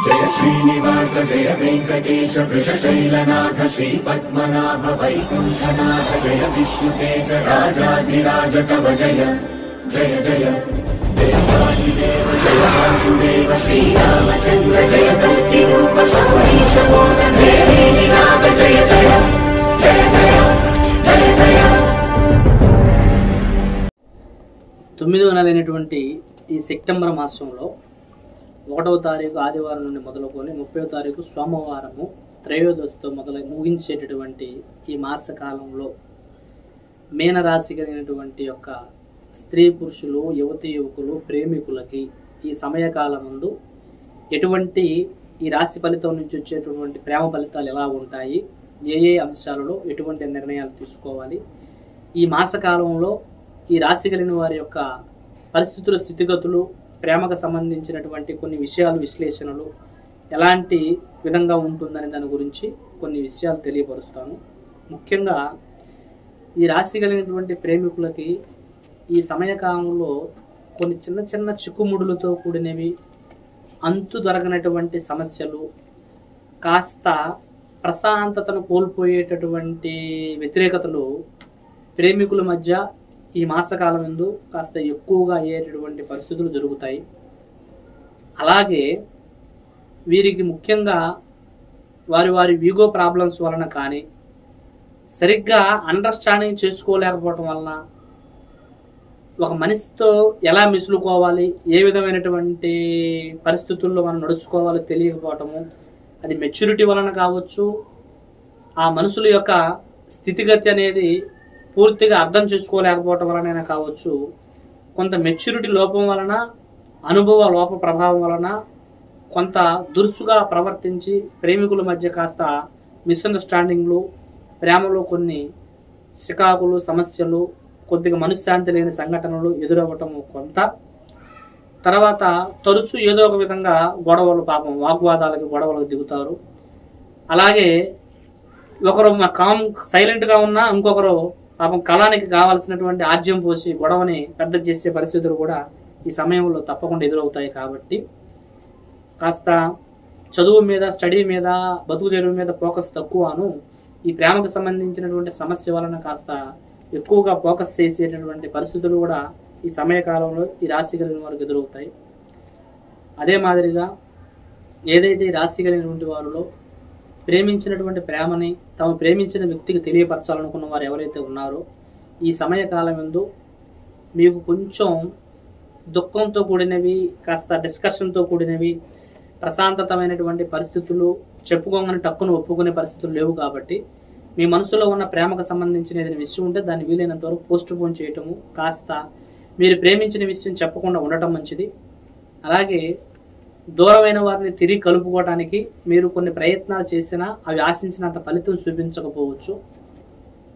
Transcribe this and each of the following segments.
जय श्रीनिवास जय वेंकटेश वृषशैलनाथ श्रीपद्मनाभ वैकुंठनाथ जय विष्णुतेज राजाधिराज तव जय जय जय देवादिदेव जय वासुदेव श्रीरामचंद्र जय कल्किरूप शौरीश मोदन देवीनाथ जय जय जय जय जय जय। 9వ నెలైనటువంటి ఈ సెప్టెంబర్ మాసంలో 1వ తారీఖు ఆదివారం నుండి మొదలుకొని 30వ తారీఖు సోమవారము త్రయోదశితో ముగించేటటువంటి ఈ మాసకాలంలో మీనరాశి కలిగినటువంటి యొక్క స్త్రీ పురుషులు యువతి యువకులు ప్రేమికులకి ఈ సమయకాలం ముందు ఎటువంటి ఈ రాశి ఫలితం నుంచి వచ్చేటటువంటి ప్రేమ ఫలితాలు ఎలా ఉంటాయి, ఏ ఏ అంశాలలో ఎటువంటి నిర్ణయాలు తీసుకోవాలి, ఈ మాసకాలంలో ఈ రాశి కలిగిన వారి యొక్క పరిస్థితుల స్థితిగతులు, ప్రేమకు సంబంధించినటువంటి కొన్ని విషయాలు విశ్లేషణలు ఎలాంటి విధంగా ఉంటుందనే దాని గురించి కొన్ని విషయాలు తెలియపరుస్తాను. ముఖ్యంగా ఈ రాశి కలిగినటువంటి ప్రేమికులకి ఈ సమయకాలంలో కొన్ని చిన్న చిన్న చిక్కుముడులతో కూడినవి, అంతు దొరకనటువంటి సమస్యలు, కాస్త ప్రశాంతతను కోల్పోయేటటువంటి వ్యతిరేకతలు ప్రేమికుల మధ్య ఈ మాసకాలం ముందు కాస్త ఎక్కువగా అయ్యేటటువంటి పరిస్థితులు జరుగుతాయి. అలాగే వీరికి ముఖ్యంగా వారి వీగో ప్రాబ్లమ్స్ వలన కానీ, సరిగ్గా అండర్స్టాండింగ్ చేసుకోలేకపోవటం వలన, ఒక మనిషితో ఎలా మిసులుకోవాలి, ఏ విధమైనటువంటి పరిస్థితుల్లో మనం నడుచుకోవాలో తెలియకపోవటము, అది మెచ్యూరిటీ వలన కావచ్చు, ఆ మనుషుల యొక్క స్థితిగతి అనేది పూర్తిగా అర్థం చేసుకోలేకపోవటం వలన కావచ్చు, కొంత మెచ్యూరిటీ లోపం వలన, అనుభవ లోప ప్రభావం వలన కొంత దురుసుగా ప్రవర్తించి ప్రేమికుల మధ్య కాస్త మిస్అండర్స్టాండింగ్లు, ప్రేమలో కొన్ని చికాకులు, సమస్యలు, కొద్దిగా మనశ్శాంతి లేని సంఘటనలు ఎదురవ్వటము కొంత. తర్వాత తరచూ ఏదో ఒక విధంగా గొడవలు, పాపం వాగ్వాదాలకు గొడవలకు దిగుతారు. అలాగే ఒకరు సైలెంట్గా ఉన్నా ఇంకొకరు పాపం కళానికి కావాల్సినటువంటి ఆజ్యం పోసి గొడవని పెద్ద చేసే పరిస్థితులు కూడా ఈ సమయంలో తప్పకుండా ఎదురవుతాయి. కాబట్టి కాస్త చదువు మీద, స్టడీ మీద, బతుకు తెరువు మీద ఫోకస్ తక్కువను, ఈ ప్రేమకు సంబంధించినటువంటి సమస్య వలన కాస్త ఎక్కువగా ఫోకస్ చేసేటటువంటి పరిస్థితులు కూడా ఈ సమయకాలంలో ఈ రాశి కలిగిన వారికి ఎదురవుతాయి. అదే మాదిరిగా ఏదైతే ఈ రాశి కలిగినటువంటి వారిలో ప్రేమించినటువంటి ప్రేమని తాము ప్రేమించిన వ్యక్తికి తెలియపరచాలనుకున్న వారు ఎవరైతే ఉన్నారో, ఈ సమయకాలం యందు మీకు కొంచెం దుఃఖంతో కూడినవి, కాస్త డిస్కషన్తో కూడినవి, ప్రశాంతతమైనటువంటి పరిస్థితులు, చెప్పుకోగానే టక్కును ఒప్పుకునే పరిస్థితులు లేవు. కాబట్టి మీ మనసులో ఉన్న ప్రేమకు సంబంధించిన ఏదైనా విషయం ఉంటే దాన్ని వీలైనంత వరకు పోస్ట్ పోన్ చేయటము, కాస్త మీరు ప్రేమించిన విషయం చెప్పకుండా ఉండటం మంచిది. అలాగే దూరమైన వారిని తిరిగి కలుపుకోవడానికి మీరు కొన్ని ప్రయత్నాలు చేసినా అవి ఆశించినంత ఫలితం చూపించకపోవచ్చు.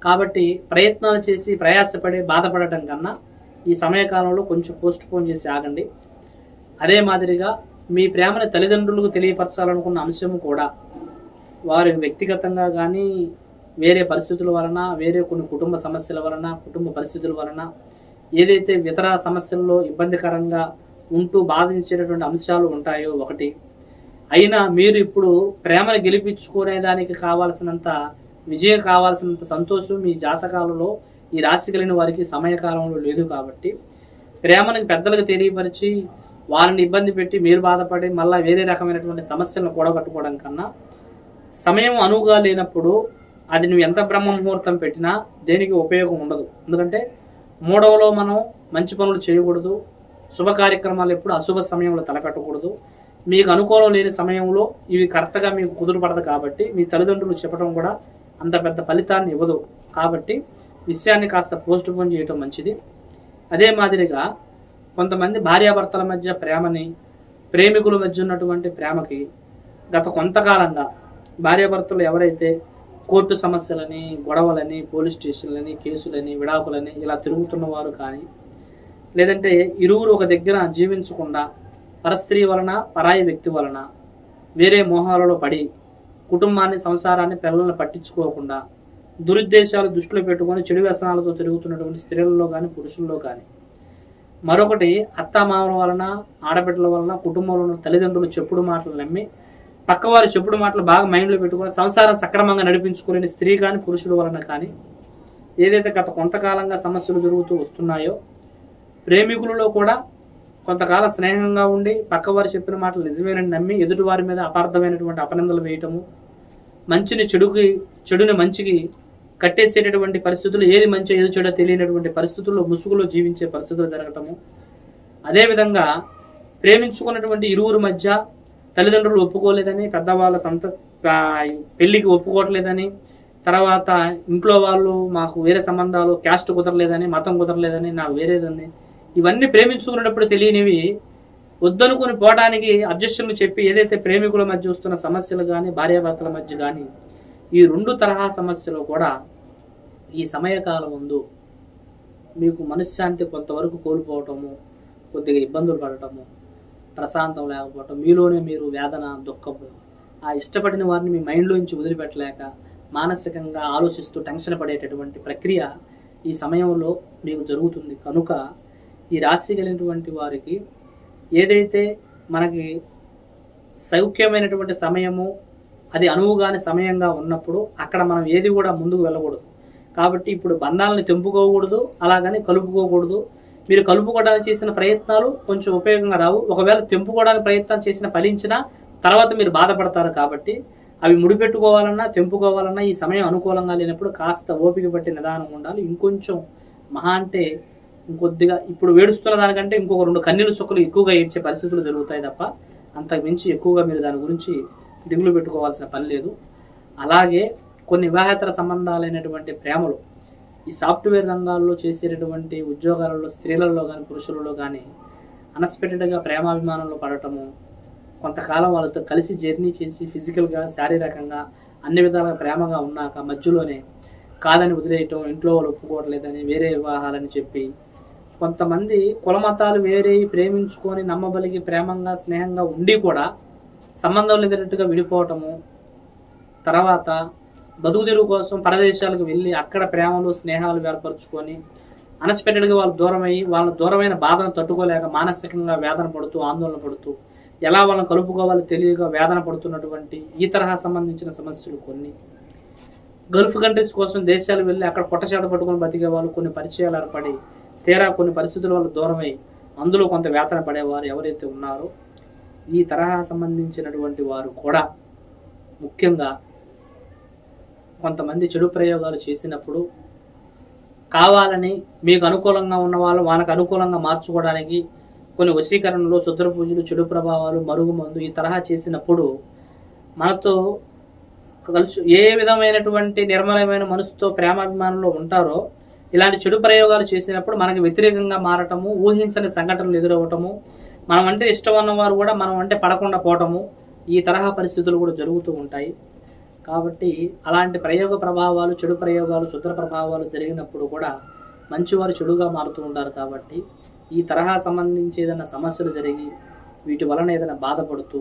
కాబట్టి ప్రయత్నాలు చేసి ప్రయాసపడి బాధపడటం కన్నా ఈ సమయకాలంలో కొంచెం పోస్ట్ పోన్ చేసి ఆగండి. అదే మాదిరిగా మీ ప్రేమని తల్లిదండ్రులకు తెలియపరచాలనుకున్న అంశం కూడా వారి వ్యక్తిగతంగా కానీ, వేరే పరిస్థితుల వలన, వేరే కొన్ని కుటుంబ సమస్యల వలన, కుటుంబ పరిస్థితుల వలన ఏదైతే ఇతర సమస్యల్లో ఇబ్బందికరంగా ఉంటూ బాధించేటటువంటి అంశాలు ఉంటాయో ఒకటి, అయినా మీరు ఇప్పుడు ప్రేమను గెలిపించుకునే దానికి కావాల్సినంత విజయం, కావాల్సినంత సంతోషం మీ జాతకాలలో ఈ రాశి కలిగిన వారికి సమయకాలంలో లేదు. కాబట్టి ప్రేమను పెద్దలకు తెలియపరిచి వారిని ఇబ్బంది పెట్టి మీరు బాధపడి మళ్ళీ వేరే రకమైనటువంటి సమస్యలను కూడగట్టుకోవడం కన్నా, సమయం అనువుగా లేనప్పుడు అది నువ్వు ఎంత బ్రహ్మ ముహూర్తం పెట్టినా దేనికి ఉపయోగం ఉండదు. ఎందుకంటే మూడవలో మనం మంచి పనులు చేయకూడదు, శుభ కార్యక్రమాలు ఎప్పుడు అశుభ సమయంలో తలకట్టకూడదు. మీకు అనుకూలం లేని సమయంలో ఇవి కరెక్ట్గా మీకు కుదురుపడదు. కాబట్టి మీ తల్లిదండ్రులు చెప్పడం కూడా అంత పెద్ద ఫలితాన్ని ఇవ్వదు. కాబట్టి విషయాన్ని కాస్త పోస్ట్ పోన్ చేయటం మంచిది. అదే మాదిరిగా కొంతమంది భార్యాభర్తల మధ్య ప్రేమని, ప్రేమికుల మధ్య ఉన్నటువంటి ప్రేమకి గత కొంతకాలంగా భార్యాభర్తలు ఎవరైతే కోర్టు సమస్యలని, గొడవలని, పోలీస్ స్టేషన్లని, కేసులని, విడాకులని ఇలా తిరుగుతున్నవారు కానీ, లేదంటే ఇరువురు ఒక దగ్గర జీవించకుండా పరస్త్రీ వలన, పరాయి వ్యక్తి వలన వేరే మోహాలలో పడి కుటుంబాన్ని, సంసారాన్ని, పిల్లల్ని పట్టించుకోకుండా దురుద్దేశాలు దృష్టిలో పెట్టుకొని చెడు వ్యసనాలతో తిరుగుతున్నటువంటి స్త్రీలలో కానీ, పురుషుల్లో కానీ మరొకటి అత్తామామల వలన, ఆడబిడ్డల వలన, కుటుంబంలో ఉన్న తల్లిదండ్రులు చెప్పుడు మాటలు నమ్మి, పక్కవారు చెప్పుడు మాటలు బాగా మైండ్లో పెట్టుకుని సంసారం సక్రమంగా నడిపించుకోలేని స్త్రీ కానీ పురుషుడు వలన కానీ ఏదైతే గత కొంతకాలంగా సమస్యలు జరుగుతూ వస్తున్నాయో, ప్రేమికులలో కూడా కొంతకాలం స్నేహంగా ఉండి పక్కవారు చెప్పిన మాటలు నిజమేనని నమ్మి ఎదుటివారి మీద అపార్థమైనటువంటి అపనిందలు వేయటము, చెడుని మంచికి కట్టేసేటటువంటి పరిస్థితులు, ఏది మంచో ఏది చెడో తెలియనటువంటి పరిస్థితుల్లో ముసుగులో జీవించే పరిస్థితులు జరగటము. అదేవిధంగా ప్రేమించుకున్నటువంటి ఇరువురు మధ్య తల్లిదండ్రులు ఒప్పుకోలేదని, పెద్దవాళ్ళ పెళ్లికి ఒప్పుకోవట్లేదని, తర్వాత ఇంట్లో వాళ్ళు మాకు వేరే సంబంధాలు, క్యాస్ట్ కుదరలేదని, మతం కుదరలేదని, నాకు వేరేదని, ఇవన్నీ ప్రేమించుకునేటప్పుడు తెలియనివి వద్దనుకుని పోవడానికి అడ్జస్టులు చెప్పి ఏదైతే ప్రేమికుల మధ్య వస్తున్న సమస్యలు కానీ, భార్యాభర్తల మధ్య కానీ, ఈ 2 తరహా సమస్యలు కూడా ఈ సమయకాలం ముందు మీకు మనశ్శాంతి కొంతవరకు కోల్పోవటము, కొద్దిగా ఇబ్బందులు పడటము, ప్రశాంతం లేకపోవటం, మీలోనే మీరు వేదన, దుఃఖము, ఆ ఇష్టపడిన వారిని మీ మైండ్లోంచి వదిలిపెట్టలేక మానసికంగా ఆలోచిస్తూ టెన్షన్ పడేటటువంటి ప్రక్రియ ఈ సమయంలో మీకు జరుగుతుంది. కనుక ఈ రాశి కలిగినటువంటి వారికి ఏదైతే మనకి సౌఖ్యమైనటువంటి సమయము, అది అనువుగాని సమయంగా ఉన్నప్పుడు అక్కడ మనం ఏది కూడా ముందుకు వెళ్ళకూడదు. కాబట్టి ఇప్పుడు బంధాలను తెంపుకోకూడదు, అలాగని కలుపుకోకూడదు. మీరు కలుపుకోవడానికి చేసిన ప్రయత్నాలు కొంచెం ఉపయోగంగా రావు. ఒకవేళ తెంపుకోవడానికి ప్రయత్నం చేసిన ఫలించినా తర్వాత మీరు బాధపడతారు. కాబట్టి అవి ముడిపెట్టుకోవాలన్నా, తెంపుకోవాలన్నా ఈ సమయం అనుకూలంగా లేనప్పుడు కాస్త ఓపిక పట్టి నిదానం ఉండాలి. ఇంకొంచెం మహా అంటే ఇంకొద్దిగా ఇప్పుడు వేడుస్తున్న దానికంటే ఇంకొక 2 కన్నీళ్ళు చుక్కలు ఎక్కువగా ఏడ్చే పరిస్థితులు జరుగుతాయి తప్ప అంతకు మించి ఎక్కువగా మీరు దాని గురించి దిగులు పెట్టుకోవాల్సిన పని లేదు. అలాగే కొన్ని వివాహేతర సంబంధాలైనటువంటి ప్రేమలు ఈ సాఫ్ట్వేర్ రంగాల్లో చేసేటటువంటి ఉద్యోగాలలో స్త్రీలలో కానీ పురుషులలో కానీ అన్ఎక్స్పెక్టెడ్గా ప్రేమాభిమానంలో పడటము, కొంతకాలం వాళ్ళతో కలిసి జర్నీ చేసి ఫిజికల్గా, శారీరకంగా అన్ని విధాలుగా ప్రేమగా ఉన్నాక మధ్యలోనే కాదని వదిలేయటం, ఇంట్లో వాళ్ళు ఒప్పుకోవట్లేదని వేరే వివాహాలని చెప్పి, కొంతమంది కులమతాలు వేరే ప్రేమించుకొని నమ్మబలిగి ప్రేమంగా స్నేహంగా ఉండి కూడా సంబంధం లేనట్టుగా విడిపోవటము, తర్వాత బతుకుదెరువు కోసం పరదేశాలకు వెళ్ళి అక్కడ ప్రేమలు స్నేహాలు ఏర్పరచుకొని అన్ఎక్స్పెక్టెడ్గా వాళ్ళు దూరమయ్యి వాళ్ళ దూరమైన బాధను తట్టుకోలేక మానసికంగా వేదన పడుతూ, ఆందోళన పడుతూ, ఎలా వాళ్ళని కలుపుకోవాలో తెలియక వేదన పడుతున్నటువంటి ఈ తరహా సంబంధించిన సమస్యలు కొన్ని. గల్ఫ్ కంట్రీస్ కోసం దేశాలు వెళ్ళి అక్కడ పొట్టచేత పట్టుకొని బతికే వాళ్ళు కొన్ని పరిచయాలు ఏర్పడి తీరా కొన్ని పరిస్థితుల వల్ల దూరమై అందులో కొంత వేతన పడేవారు ఎవరైతే ఉన్నారో ఈ తరహా సంబంధించినటువంటి వారు కూడా ముఖ్యంగా కొంతమంది చెడు ప్రయోగాలు చేసినప్పుడు కావాలని మీకు అనుకూలంగా ఉన్న వాళ్ళు వాళ్ళకి అనుకూలంగా మార్చుకోవడానికి కొన్ని వశీకరణలు, క్షుద్ర పూజలు, చెడు ప్రభావాలు, మరుగుమందు ఈ తరహా చేసినప్పుడు మనతో కలిసి ఏ విధమైనటువంటి నిర్మలమైన మనసుతో ప్రేమాభిమానంలో ఉంటారో ఇలాంటి చెడు ప్రయోగాలు చేసినప్పుడు మనకి వ్యతిరేకంగా మారటము, ఊహించని సంఘటనలు ఎదురవ్వటము, మనం అంటే ఇష్టం ఉన్నవారు కూడా మనం అంటే పడకుండా పోవటము, ఈ తరహా పరిస్థితులు కూడా జరుగుతూ ఉంటాయి. కాబట్టి అలాంటి ప్రయోగ ప్రభావాలు, చెడు ప్రయోగాలు, క్షుద్ర ప్రభావాలు జరిగినప్పుడు కూడా మంచివారు చెడుగా మారుతూ ఉంటారు. కాబట్టి ఈ తరహా సంబంధించి ఏదైనా సమస్యలు జరిగి వీటి వలన ఏదైనా బాధపడుతూ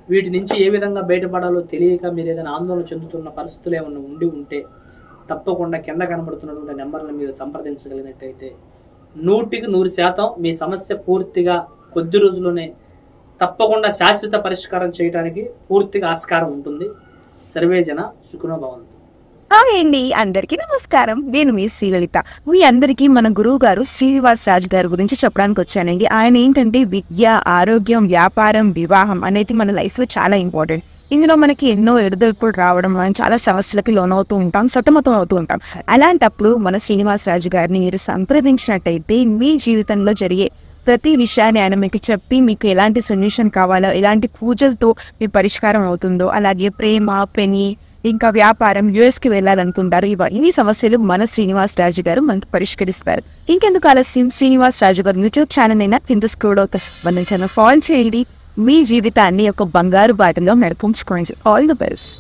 వీటి నుంచి ఏ విధంగా బయటపడాలో తెలియక మీరు ఏదైనా ఆందోళన చెందుతున్న పరిస్థితులు ఏమైనా ఉండి ఉంటే తప్పకుండా కింద కనబడుతున్నటువంటి నెంబర్లను మీరు సంప్రదించగలిగినట్టయితే 100% మీ సమస్య పూర్తిగా కొద్ది రోజుల్లోనే తప్పకుండా శాశ్వత పరిష్కారం చేయడానికి పూర్తిగా ఆస్కారం ఉంటుంది. సర్వేజన సుఖినో భవంతు. హాయ్ అండి, అందరికీ నమస్కారం. నేను మీ శ్రీలలిత. మీ అందరికీ మన గురువు గారు శ్రీనివాస్ రాజు గారి గురించి చెప్పడానికి వచ్చానండి. ఆయన ఏంటంటే విద్య, ఆరోగ్యం, వ్యాపారం, వివాహం అనేది మన లైఫ్లో చాలా ఇంపార్టెంట్. ఇందులో మనకి ఎన్నో ఎడుదొడుపులు రావడం, మనం చాలా సమస్యలకి లోనవుతూ ఉంటాం, సతమతం అవుతూ ఉంటాం. అలాంటప్పుడు మన శ్రీనివాస్ రాజు గారిని మీరు సంప్రదించినట్టయితే మీ జీవితంలో జరిగే ప్రతి విషయాన్ని ఆయన మీకు చెప్పి మీకు ఎలాంటి సొల్యూషన్ కావాలో, ఎలాంటి పూజలతో మీ పరిష్కారం అవుతుందో, అలాగే ప్రేమ, పెని, ఇంకా వ్యాపారం, యుఎస్కి వెళ్ళాలనుకుంటారు, ఇవన్నీ సమస్యలు మన శ్రీనివాస్ రాజు గారు మనకు పరిష్కరిస్తారు. ఇంకెందుకు ఆలస్యం, శ్రీనివాస్ రాజు గారు యూట్యూబ్ ఛానల్ అయినా కింద స్క్రోల్ అవుతారు, మన ఛానల్ ఫాలో చేయండి. మీ జీవితాన్ని ఒక బంగారు బాటలో నడిపించుకోండి. All the best.